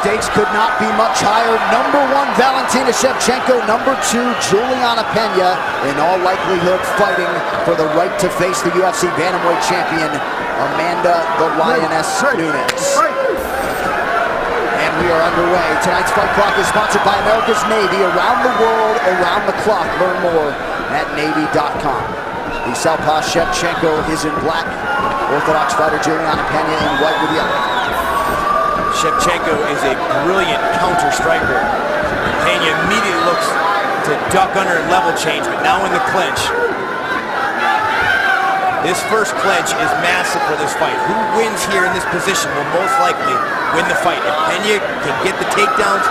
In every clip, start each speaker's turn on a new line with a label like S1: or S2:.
S1: stakes could not be much higher. Number 1, Valentina Shevchenko. Number 2, Julianna Pena. In all likelihood, fighting for the right to face the UFC bantamweight champion, Amanda the Lioness Nunes. And we are underway. Tonight's Fight Clock is sponsored by America's Navy. Around the world, around the clock. Learn more at Navy.com. The Southpaw Shevchenko is in black. Orthodox fighter Julianna Pena in white with yellow.
S2: Shevchenko is a brilliant counter striker. Pena immediately looks to duck under and level change, but now in the clinch. This first clinch is massive for this fight. Who wins here in this position will most likely win the fight. If Pena can get the takedowns,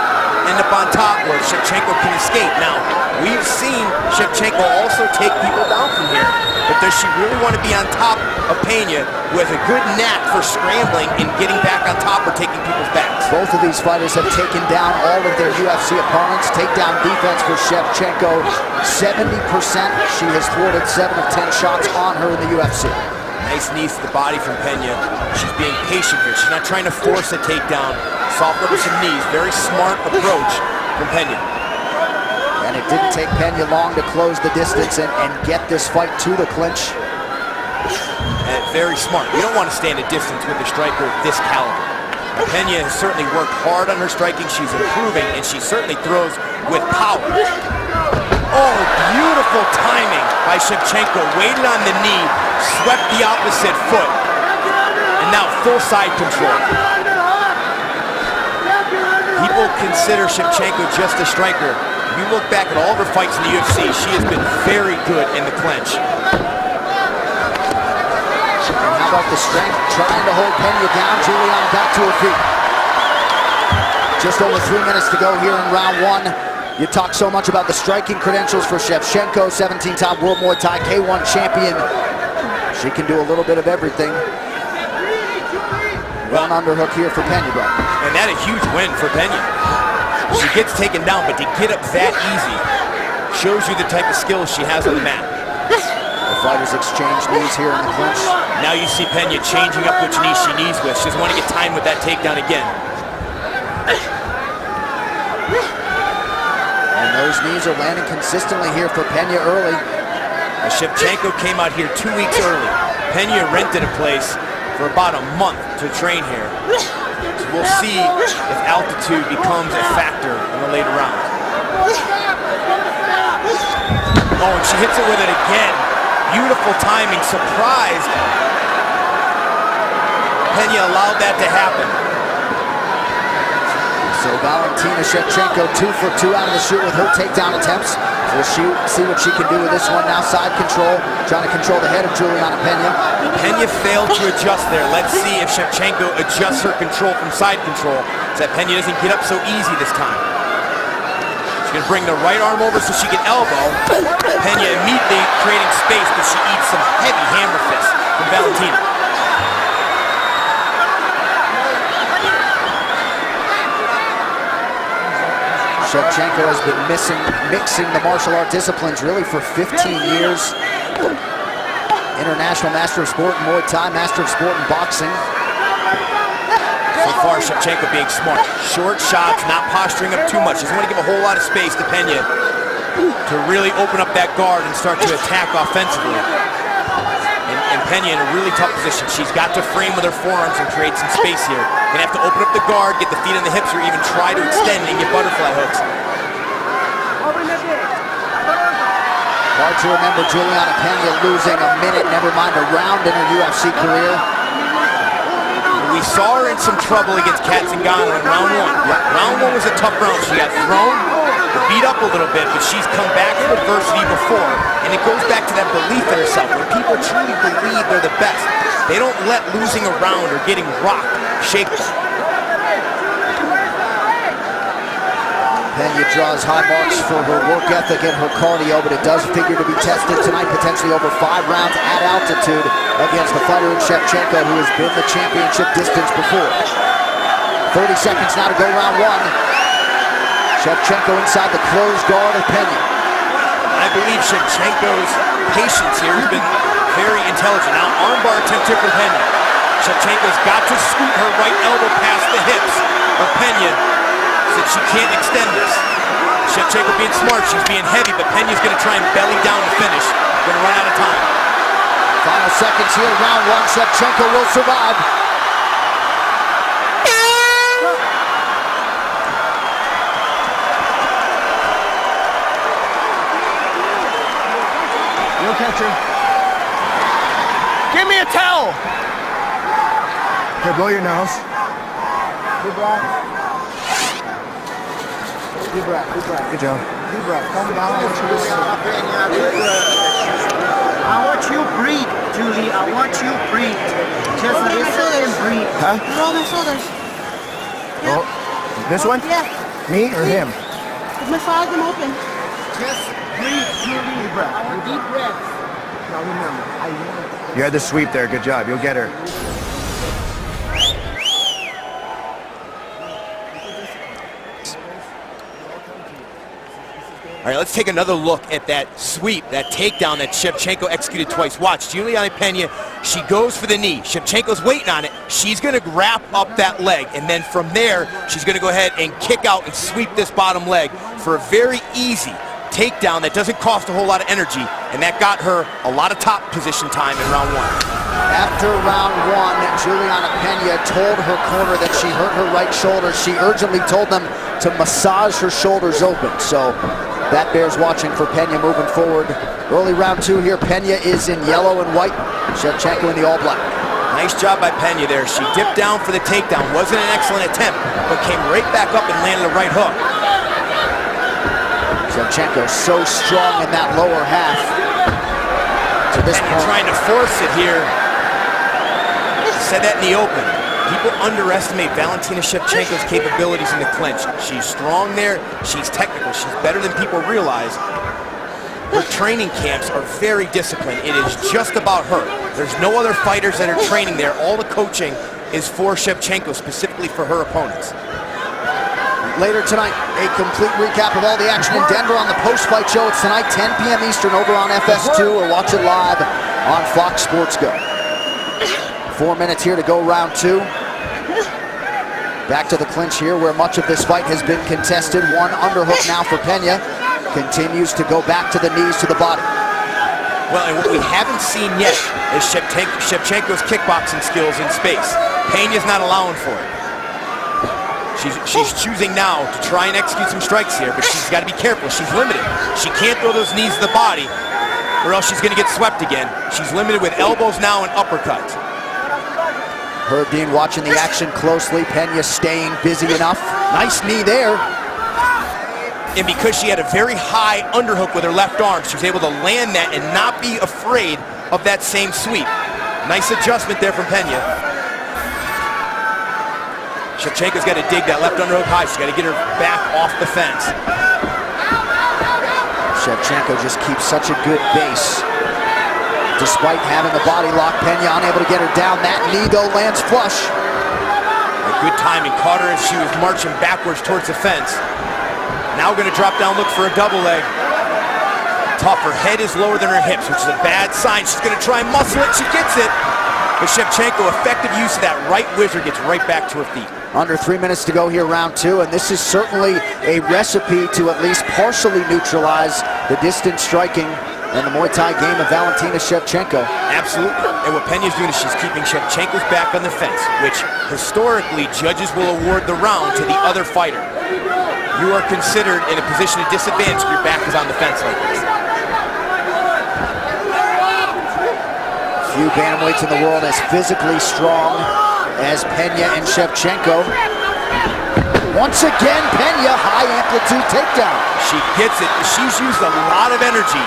S2: end up on top, where Shevchenko can escape. Now, we've seen Shevchenko also take people down from here, but does she really want to be on top of Pena, who has a good knack for scrambling and getting back on top or taking people's backs?
S1: Both of these fighters have taken down all of their UFC opponents. Takedown defense for Shevchenko, 70%. She has thwarted 7 of 10 shots on her in the UFC.
S2: Nice knees to the body from Pena. She's being patient here. She's not trying to force a takedown. Soft over some knees. Very smart approach from Pena.
S1: And it didn't take Pena long to close the distance and get this fight to the clinch.
S2: And very smart. You don't want to stand a distance with a striker of this caliber. Pena has certainly worked hard on her striking. She's improving, and she certainly throws with power. Oh, beautiful timing by Shevchenko. Waited on the knee, swept the opposite foot, and now full side control. People consider Shevchenko just a striker. If you look back at all of her fights in the UFC, she has been very good in the clinch.
S1: And how about the strength? Trying to hold Pena down. Julianna back to her feet. Just over 3 minutes to go here in round 1. You talk so much about the striking credentials for Shevchenko, 17-time World Muay Thai K1 champion. She can do a little bit of everything. One underhook here for Pena, bro.
S2: And that a huge win for Pena. She gets taken down, but to get up that easy shows you the type of skills she has on the mat.
S1: The fighters exchange knees here in the clinch.
S2: Now you see Pena changing up which knee she knees with. She doesn't want to get timed with that takedown again.
S1: And those knees are landing consistently here for Pena early.
S2: Shevchenko came out here 2 weeks early. Pena rented a place for about a month to train here. So we'll see if altitude becomes a factor in the later rounds. Oh, and she hits it with it again. Beautiful timing, surprised. Pena allowed that to happen.
S1: So Valentina Shevchenko 2 for 2 out of the chute with her takedown attempts. We'll see what she can do with this one now. Side control, trying to control the head of Julianna Pena.
S2: Pena failed to adjust there. Let's see if Shevchenko adjusts her control from side control so that Pena doesn't get up so easy this time. She's gonna bring the right arm over so she can elbow. Pena immediately creating space, but she eats some heavy hammer fists from Valentina.
S1: Shevchenko has been mixing the martial art disciplines really for 15 years. International Master of Sport in Muay Thai, Master of Sport in boxing.
S2: So far, Shevchenko being smart. Short shots, not posturing up too much. Doesn't want to give a whole lot of space to Pena to really open up that guard and start to attack offensively. And Pena in a really tough position. She's got to frame with her forearms and create some space here. Gonna have to open up the guard, get the feet on the hips, or even try to extend and get butterfly hooks.
S1: Hard to remember Julianna Pena losing a minute, never mind a round in her UFC career.
S2: We saw her in some trouble against Katzengano in round 1. Yeah, round 1 was a tough round. She got thrown, beat up a little bit, but she's come back from adversity before. And it goes back to that belief in herself. When people truly believe they're the best, they don't let losing a round or getting rocked shake them.
S1: Pena draws high marks for her work ethic and her cardio, but it does figure to be tested tonight, potentially over 5 rounds at altitude against the fighter in Shevchenko, who has been the championship distance before. 30 seconds now to go round 1. Shevchenko inside the closed guard of Pena.
S2: I believe Shevchenko's patience here has been very intelligent. Now armbar attempt here from Pena. Shevchenko's got to scoot her right elbow past the hips of Pena, since she can't extend this. Shevchenko being smart, she's being heavy, but Pena's gonna try and belly down to finish. Gonna run out of time.
S1: Final seconds here, round one. Shevchenko will survive.
S3: You'll catch her. Give me a towel! Here, blow your nose.
S1: Deep breath. Deep breath, deep breath.
S3: Good job.
S1: Deep breath. Calm down.
S4: I want you breathe, Julie. I want you breathe. Just listen and breathe.
S3: Huh?
S5: Roll my shoulders.
S3: Oh, this one?
S5: Yeah.
S3: Me or him?
S5: Massage them open.
S4: Just breathe, Julie. Deep breath. I want deep breath.
S3: Now remember, you had the sweep there. Good job. You'll get her.
S2: All right, let's take another look at that sweep, that takedown that Shevchenko executed twice. Watch, Julianna Pena, she goes for the knee. Shevchenko's waiting on it. She's gonna wrap up that leg, and then from there, she's gonna go ahead and kick out and sweep this bottom leg for a very easy takedown that doesn't cost a whole lot of energy, and that got her a lot of top position time in round one.
S1: After round one, Julianna Pena told her corner that she hurt her right shoulder. She urgently told them to massage her shoulders open. So that bears watching for Pena moving forward. Early round two here, Pena is in yellow and white. Shevchenko in the all black.
S2: Nice job by Pena there. She dipped down for the takedown. Wasn't an excellent attempt, but came right back up and landed a right hook.
S1: Shevchenko so strong in that lower half. To this
S2: Pena
S1: point,
S2: trying to force it here. Said that in the open. People underestimate Valentina Shevchenko's capabilities in the clinch. She's strong there. She's technical. She's better than people realize. Her training camps are very disciplined. It is just about her. There's no other fighters that are training there. All the coaching is for Shevchenko, specifically for her opponents.
S1: later tonight, a complete recap of all the action in Denver on the post-fight show. It's tonight, 10 p.m. Eastern over on FS2, or watch it live on Fox Sports Go. 4 minutes here to go round two. Back to the clinch here, where much of this fight has been contested. One underhook now for Pena. Continues to go back to the knees, to the body.
S2: Well, and what we haven't seen yet is Shevchenko's kickboxing skills in space. Pena's not allowing for it. She's choosing now to try and execute some strikes here, but she's got to be careful. She's limited. She can't throw those knees to the body, or else she's going to get swept again. She's limited with elbows now and uppercuts.
S1: Herb Dean watching the action closely. Pena staying busy enough. Nice knee there.
S2: And because she had a very high underhook with her left arm, she was able to land that and not be afraid of that same sweep. Nice adjustment there from Pena. Shevchenko's got to dig that left underhook high. She's got to get her back off the fence.
S1: Shevchenko just keeps such a good base. Despite having a body lock, Pena unable to get her down. That knee, though, lands flush.
S2: A good timing. Caught her as she was marching backwards towards the fence. Now going to drop down, look for a double leg. Tough. Her head is lower than her hips, which is a bad sign. She's going to try and muscle it. She gets it. But Shevchenko, effective use of that right whizzer, gets right back to her feet.
S1: Under 3 minutes to go here, round two, and this is certainly a recipe to at least partially neutralize the distance striking and the Muay Thai game of Valentina Shevchenko.
S2: Absolutely. And what Pena's doing is she's keeping Shevchenko's back on the fence, which historically judges will award the round to the other fighter. You are considered in a position of disadvantage if your back is on the fence like this.
S1: Few bantamweights in the world as physically strong as Pena and Shevchenko. Once again, Pena, high amplitude takedown.
S2: She gets it. She's used a lot of energy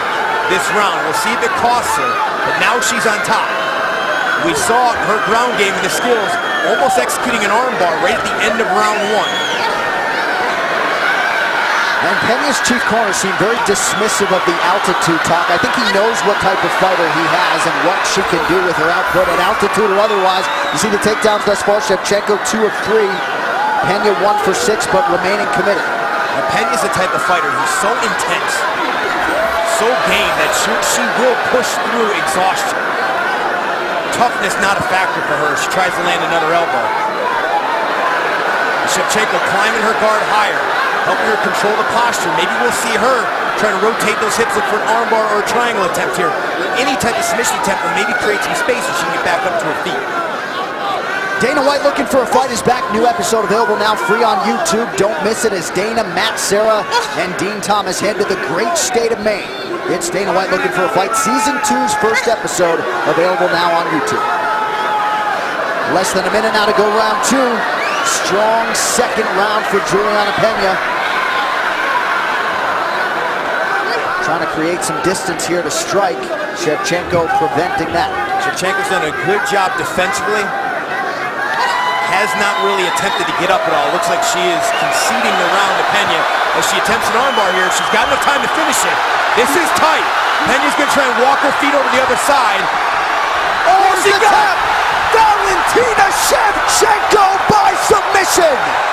S2: this round. We'll see if it costs her, but now she's on top. We saw her ground game and the skills almost executing an armbar right at the end of round one.
S1: And Pena's chief corner seemed very dismissive of the altitude talk. I think he knows what type of fighter he has and what she can do with her output at altitude or otherwise. You see the takedowns thus far. Shevchenko 2 of 3. Pena 1 for 6, but remaining committed.
S2: Now, Pena's the type of fighter who's so intense, so game that she will push through exhaustion to toughness not a factor for her. She tries to land another elbow. Shevchenko climbing her guard higher, helping her control the posture. Maybe we'll see her trying to rotate those hips, look for an armbar or a triangle attempt here. Any type of submission attempt will maybe create some space so she can get back up to her feet.
S1: Dana White Looking for a Fight is back. New episode available now, free on YouTube. Don't miss it as Dana, Matt, Sarah, and Dean Thomas head to the great state of Maine. It's Dana White Looking for a Fight, Season 2's first episode, available now on YouTube. Less than a minute now to go round 2. Strong second round for Julianna Pena. Trying to create some distance here to strike. Shevchenko preventing that.
S2: Shevchenko's done a good job defensively. Has not really attempted to get up at all. Looks like she is conceding the round to Pena as she attempts an armbar here. She's got enough time to finish it. This is tight. Pena's going to try and walk her feet over the other side.
S1: Oh, she got Valentina Shevchenko by submission.